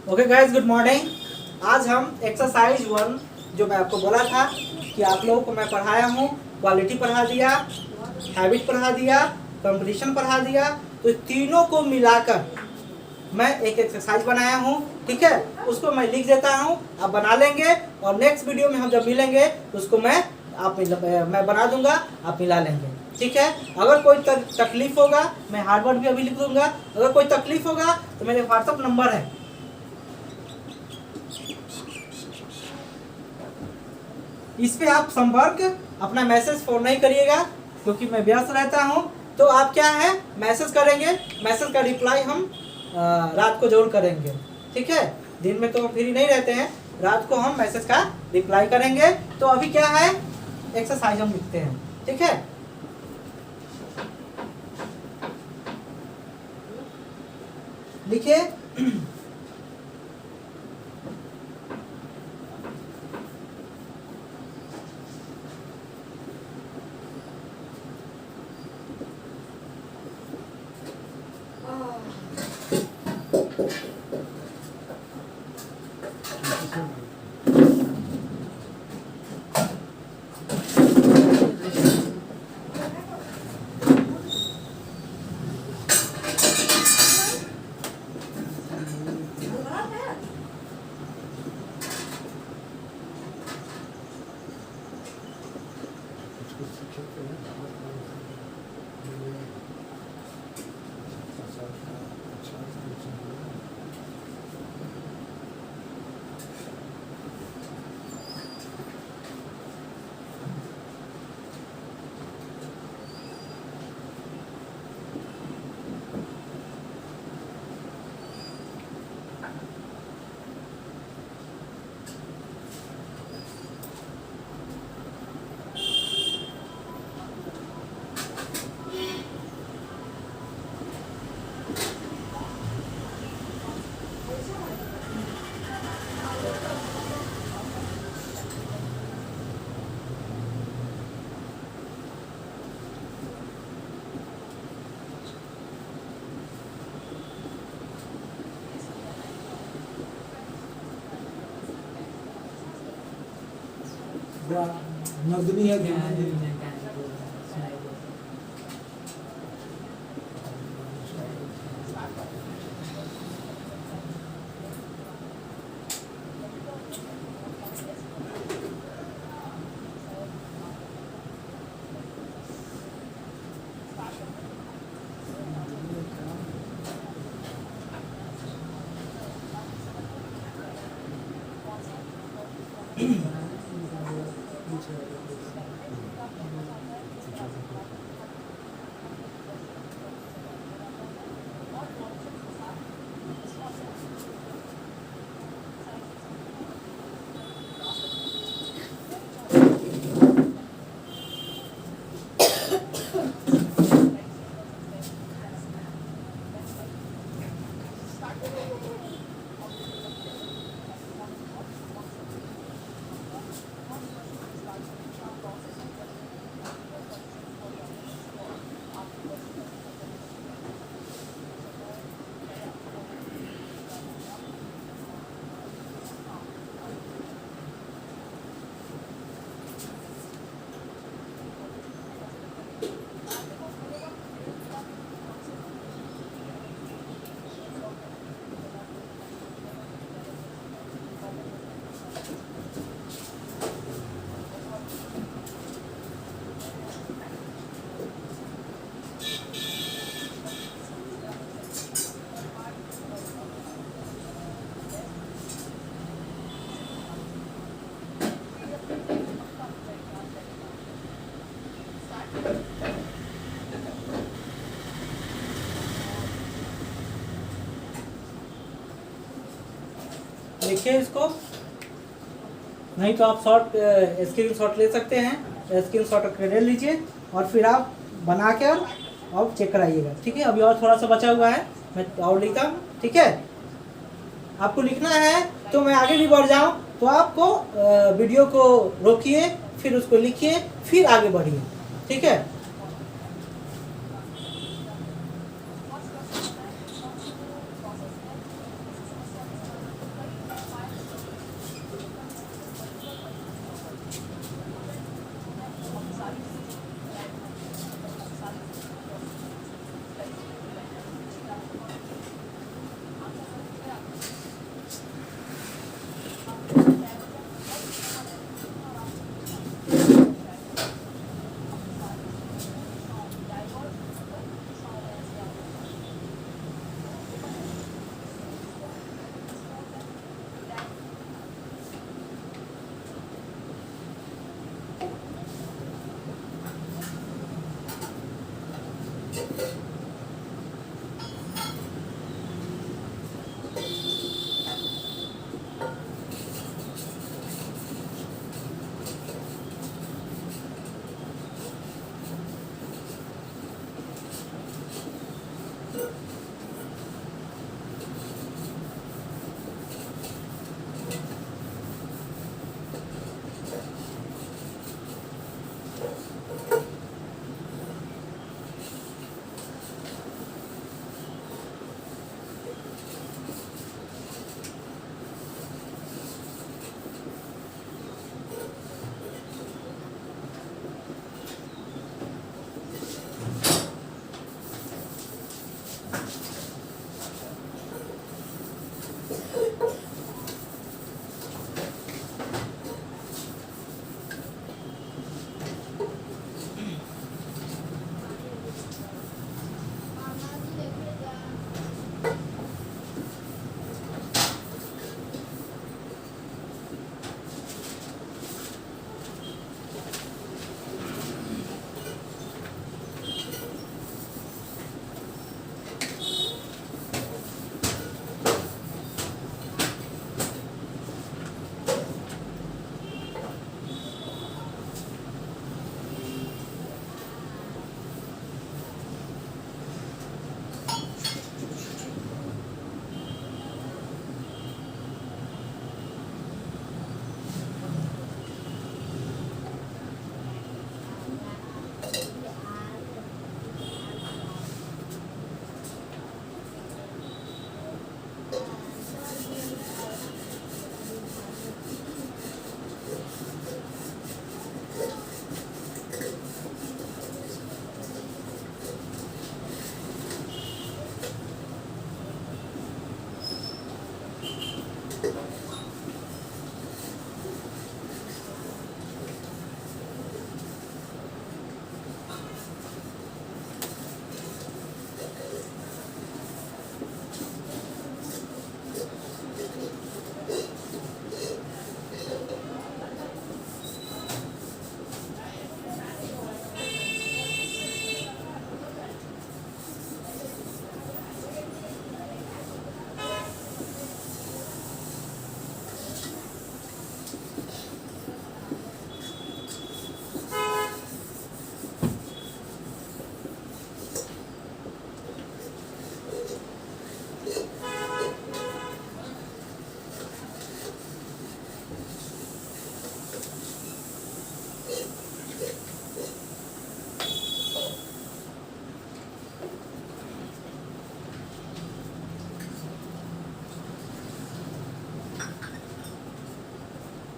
Okay guys, good morning. आज हम exercise 1 जो मैं आपको बोला था कि आप लोगों को मैं पढ़ाया हूँ, क्वालिटी पढ़ा दिया, हैबिट पढ़ा दिया, कंपटीशन पढ़ा दिया, तो तीनों को मिलाकर मैं एक एक्सरसाइज बनाया हूँ। ठीक है, उसको मैं लिख देता हूँ, आप बना लेंगे और नेक्स्ट वीडियो में हम जब मिलेंगे तो उसको मैं बना दूंगा, आप मिला लेंगे। ठीक है, अगर कोई तकलीफ होगा, मैं हार्ड वर्ड भी अभी लिख दूंगा। अगर कोई तकलीफ होगा तो मेरे व्हाट्सअप नंबर है, इस पे आप संपर्क, अपना मैसेज फोन नहीं करिएगा क्योंकि मैं व्यस्त रहता हूँ। तो आप क्या है, मैसेज करेंगे, मैसेज का रिप्लाई हम रात को जरूर करेंगे। ठीक है, दिन में तो हम फ्री नहीं रहते हैं, रात को हम मैसेज का रिप्लाई करेंगे। तो अभी क्या है, एक्सरसाइज हम लिखते हैं। ठीक है, लिखिए। नगनी है लिखिए इसको, नहीं तो आप शॉर्ट स्क्रीन शॉट ले सकते हैं, स्क्रीन शॉट ले लीजिए और फिर आप बना कर और चेक कराइएगा। ठीक है, अभी और थोड़ा सा बचा हुआ है, मैं और लिखता हूँ। ठीक है, आपको लिखना है तो मैं आगे भी बढ़ जाऊँ तो आपको वीडियो को रोकिए, फिर उसको लिखिए, फिर आगे बढ़िए। ठीक है,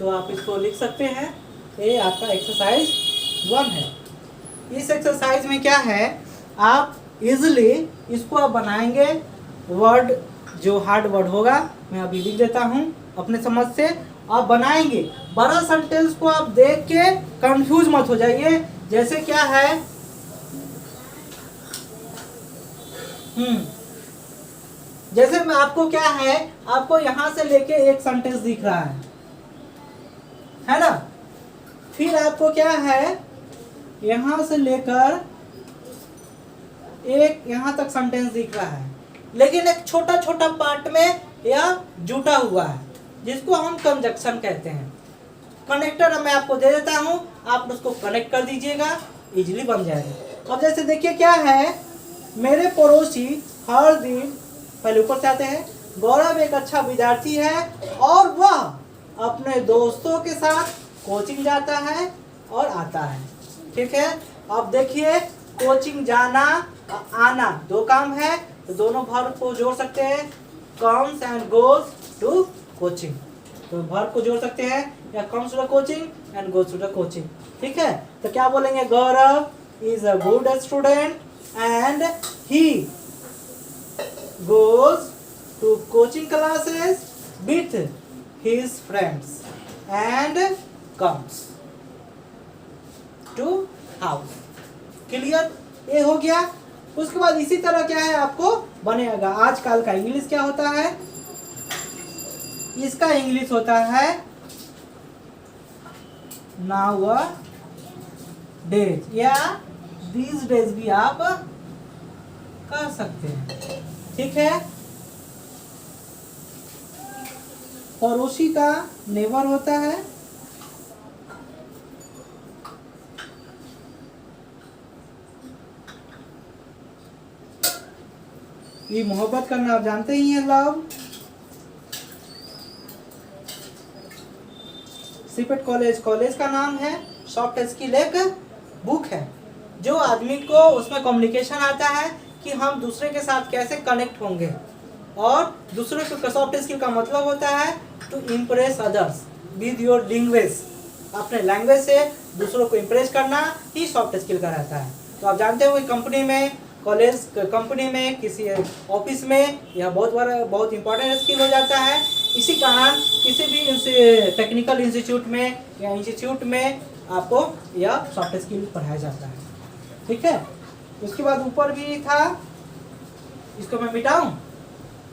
तो आप इसको लिख सकते हैं, ये आपका एक्सरसाइज 1 है। इस एक्सरसाइज में क्या है, आप इजीली इसको आप बनाएंगे। वर्ड जो हार्ड वर्ड होगा मैं अभी लिख देता हूँ, अपने समझ से आप बनाएंगे। बड़ा सेंटेंस को आप देख के कंफ्यूज मत हो जाइए। जैसे क्या है, जैसे मैं आपको क्या है, आपको यहां से लेके एक सेंटेंस दिख रहा है ना। फिर आपको क्या है, यहां से लेकर एक यहां तक सेंटेंस दिख रहा है, लेकिन एक छोटा छोटा पार्ट में यह जुटा हुआ है, जिसको हम कंजक्शन कहते हैं। कनेक्टर मैं आपको दे देता हूं, आप उसको कनेक्ट कर दीजिएगा, इजीली बन जाएगा। अब जैसे देखिए क्या है, मेरे पड़ोसी हर दिन, पहले ऊपर से आते हैं, गौरव एक अच्छा विद्यार्थी है और वह अपने दोस्तों के साथ कोचिंग जाता है और आता है। ठीक है, अब देखिए कोचिंग जाना आना दो काम है, तो दोनों वर्ब को जोड़ सकते हैं, comes and goes to coaching. तो वर्ब को जोड़ सकते हैं, या comes to the coaching and goes to the coaching. ठीक है, तो क्या बोलेंगे, Gaurav is a good student and he goes to coaching classes with his friends and comes to house। Clear, ये हो गया। उसके बाद इसी तरह क्या है आपको बनेगा। आजकल का इंग्लिश क्या होता है, इसका इंग्लिश होता है नाउ डेज, या these days भी आप कर सकते हैं। ठीक है, पड़ोसी का नेबर होता है ये मोहब्बत करना, आप जानते ही हैं, लव। सीपेट कॉलेज, कॉलेज का नाम है। सॉफ्ट स्किल एक बुक है, जो आदमी को उसमें कम्युनिकेशन आता है कि हम दूसरे के साथ कैसे कनेक्ट होंगे, और दूसरे को सॉफ्ट स्किल का मतलब होता है to impress others with your language. अपने लैंग्वेज से दूसरों को इम्प्रेस करना ही सॉफ्ट स्किल का रहता है। तो आप जानते हो कि कंपनी में कॉलेज कंपनी में, किसी ऑफिस में, यह बहुत इंपॉर्टेंट स्किल हो जाता है। इसी कारण किसी भी टेक्निकल इंस्टीट्यूट में या इंस्टीट्यूट में आपको यह सॉफ्ट स्किल पढ़ाया जाता है। ठीक है, उसके बाद ऊपर भी था, इसको मैं मिटाऊं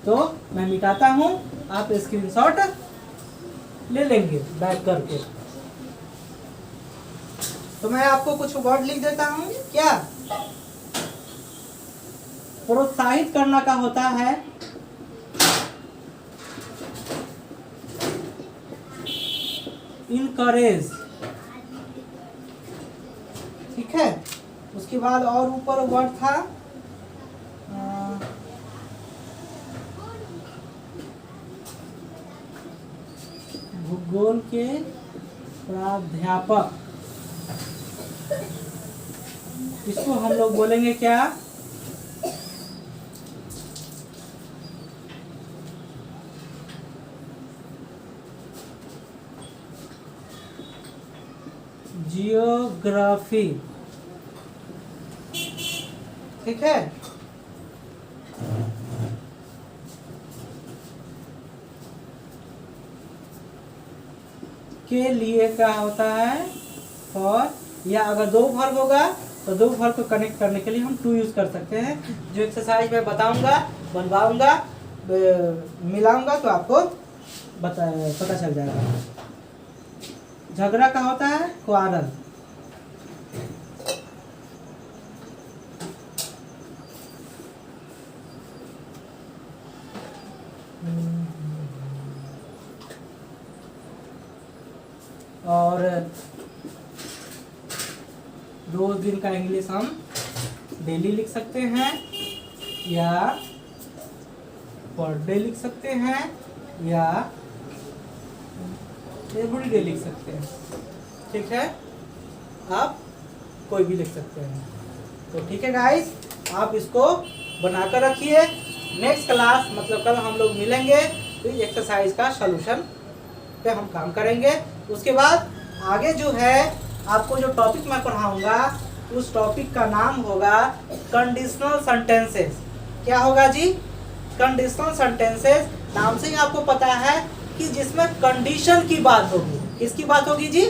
तो मैं मिटाता हूं, आप स्क्रीनशॉट ले लेंगे बैक करके। तो मैं आपको कुछ वर्ड लिख देता हूं। क्या प्रोत्साहित करना का होता है इनकरेज। ठीक है, उसके बाद और ऊपर वर्ड था भूगोल के प्राध्यापक, इसको हम लोग बोलेंगे क्या, जियोग्राफी। ठीक है, के लिए क्या होता है फॉर, या अगर दो वर्ब होगा तो दो वर्ब को कनेक्ट करने के लिए हम टू यूज कर सकते हैं। जो एक्सरसाइज मैं बताऊंगा, बनवाऊंगा, मिलाऊंगा तो आपको पता चल जाएगा। झगड़ा का होता है क्वारल। और रोज दिन का इंग्लिश हम डेली लिख सकते हैं या पर डे लिख सकते हैं या एवरी डे लिख सकते हैं। ठीक है, आप कोई भी लिख सकते हैं। तो ठीक है गाइस, आप इसको बनाकर रखिए। नेक्स्ट क्लास मतलब कल हम लोग मिलेंगे तो एक्सरसाइज का सॉल्यूशन पे हम काम करेंगे। उसके बाद आगे जो है आपको जो टॉपिक मैं पढ़ाऊंगा उस टॉपिक का नाम होगा कंडीशनल सेंटेंसेस। क्या होगा जी? Conditional sentences. नाम से ही आपको पता है कि जिसमें कंडीशन की बात होगी। किसकी बात होगी जी?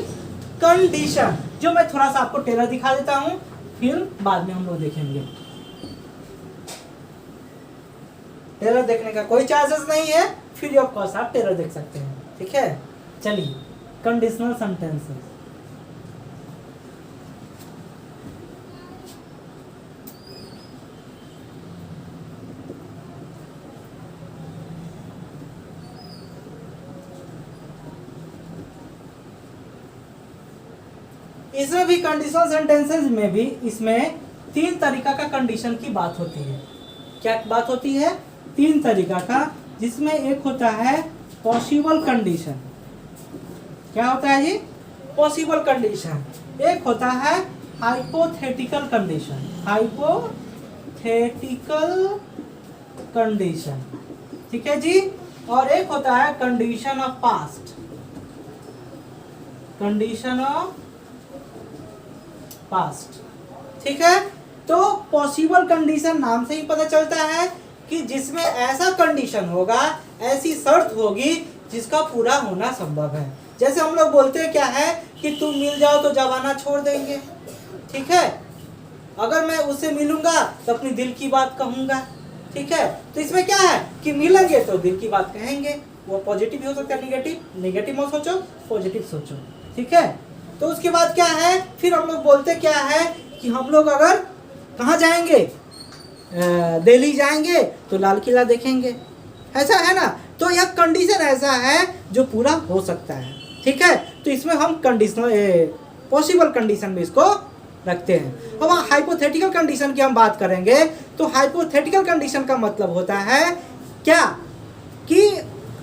कंडीशन। जो मैं थोड़ा सा आपको टेलर दिखा देता हूँ, फिर बाद में हम लोग देखेंगे। टेलर देखने का कोई चार्जेस नहीं है, फ्री ऑफ कॉस्ट आप टेलर देख सकते हैं। ठीक है, चलिए कंडीशनल सेंटेंसेस। इसमें भी कंडीशनल सेंटेंसेस में भी इसमें तीन तरीका का कंडीशन की बात होती है। क्या बात होती है? तीन तरीका का, जिसमें एक होता है पॉसिबल कंडीशन। क्या होता है जी? Possible condition. एक होता है हाइपोथेटिकल कंडीशन। हाइपोथेटिकल कंडीशन, ठीक है जी। और एक होता है condition of past. Condition of past, ठीक है। तो पॉसिबल कंडीशन नाम से ही पता चलता है कि जिसमें ऐसा कंडीशन होगा, ऐसी शर्त होगी जिसका पूरा होना संभव है। जैसे हम लोग बोलते हैं क्या है कि तुम मिल जाओ तो जमाना छोड़ देंगे, ठीक है। अगर मैं उससे मिलूंगा तो अपनी दिल की बात कहूंगा, ठीक है। तो इसमें क्या है कि मिलेंगे तो दिल की बात कहेंगे। वो पॉजिटिव भी हो सकता है, नेगेटिव। नेगेटिव मत सोचो, पॉजिटिव सोचो, ठीक है। तो उसके बाद क्या है, फिर हम लोग बोलते क्या है कि हम लोग अगर कहाँ जाएंगे, दिल्ली जाएंगे तो लाल किला देखेंगे, ऐसा है ना। तो यह कंडीशन ऐसा है जो पूरा हो सकता है, ठीक है। तो इसमें हम कंडीशनल पॉसिबल कंडीशन में इसको रखते हैं। अब हाइपोथेटिकल कंडीशन की हम बात करेंगे तो हाइपोथेटिकल कंडीशन का मतलब होता है क्या कि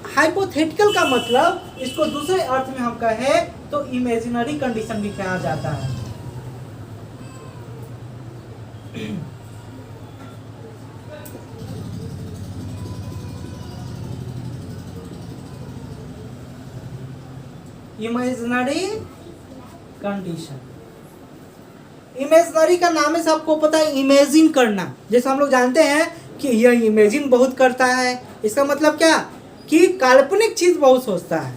हाइपोथेटिकल का मतलब, इसको दूसरे अर्थ में हम कहें तो इमेजिनरी कंडीशन भी कहा जाता है। इमेजिनरी कंडीशन, इमेजनरी का नाम से आपको पता है इमेजिन करना, जैसे हम लोग जानते हैं कि यह इमेजिन बहुत करता है, इसका मतलब क्या कि काल्पनिक चीज बहुत सोचता है।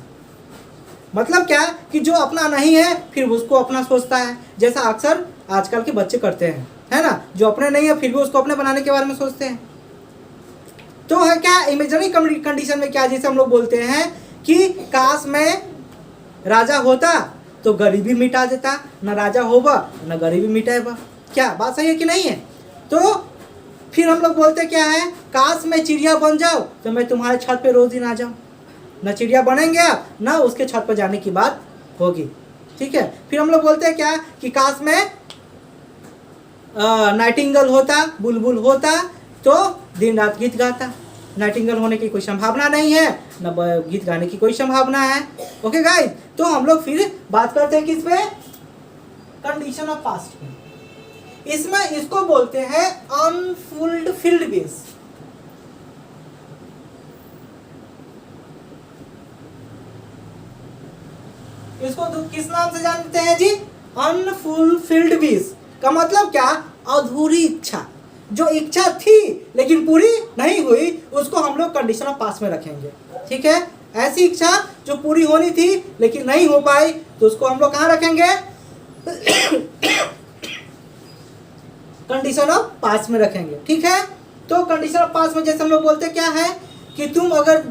मतलब क्या कि जो अपना नहीं है फिर उसको अपना सोचता है, जैसा अक्सर आजकल के बच्चे करते हैं, है ना, जो अपने नहीं है फिर भी उसको अपने बनाने के बारे में सोचते हैं। तो है क्या इमेजिनरी कंडीशन में क्या, जैसे हम लोग बोलते हैं कि काश मैं राजा होता तो गरीबी मिटा देता, न राजा होगा न गरीबी मिटाएगा। क्या बात सही है कि नहीं है? तो फिर हम लोग बोलते क्या है, काश मैं चिड़िया बन जाऊं तो मैं तुम्हारे छत पे रोज दिन आ जाऊं। न चिड़िया बनेंगे आप न उसके छत पर जाने की बात होगी, ठीक है। फिर हम लोग बोलते हैं क्या कि काश मैं नाइटिंगेल होता, बुलबुल होता तो दिन रात गीत गाता। नाइटिंगेल होने की कोई संभावना नहीं है, न गीत गाने की कोई संभावना है। ओके गाइस, तो हम लोग फिर बात करते हैं किस पे, कंडीशन ऑफ पास्ट पे। इसमें इसको बोलते हैं अनफुलफिल्ड विश। इसको किस नाम से जानते हैं जी, अनफुलफिल्ड विश का मतलब क्या, अधूरी इच्छा। जो इच्छा थी लेकिन पूरी नहीं हुई उसको हम लोग कंडीशन ऑफ पास्ट में रखेंगे, ठीक है। ऐसी इच्छा जो पूरी होनी थी लेकिन नहीं हो पाई तो उसको हम लोग कहाँ रखेंगे, कंडीशन ऑफ पास्ट में रखेंगे, ठीक है। तो कंडीशन ऑफ पास्ट में जैसे हम लोग बोलते क्या है कि तुम अगर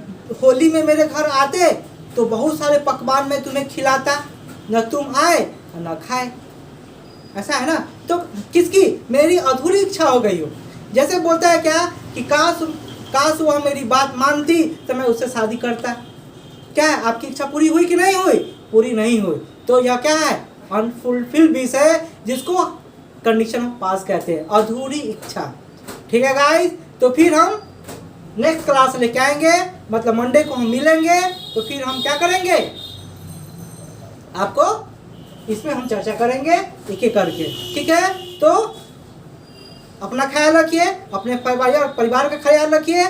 होली में मेरे घर आते तो बहुत सारे पकवान मैं तुम्हें खिलाता, न तुम आए न खाए, ऐसा है ना। तो किसकी, मेरी अधूरी इच्छा हो गई हो। जैसे बोलता है क्या कि काश वह मेरी बात मानती तो मैं उससे शादी करता। क्या है, आपकी इच्छा पूरी हुई कि नहीं हुई, पूरी नहीं हुई, तो यह क्या है, अनफुलफिल्ड विश है, जिसको कंडीशन ऑफ पास्ट कहते हैं, अधूरी इच्छा, ठीक है गाइस। तो फिर हम नेक्स्ट क्लास लेके आएंगे, मतलब मंडे को हम मिलेंगे, तो फिर हम क्या करेंगे, आपको इसमें हम चर्चा करेंगे एक एक करके, ठीक है। तो अपना ख्याल रखिए, अपने परिवार का ख्याल रखिए,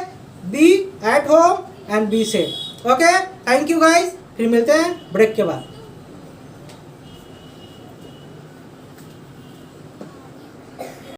be at home and be safe. Okay, thank you guys, फिर मिलते हैं ब्रेक के बाद।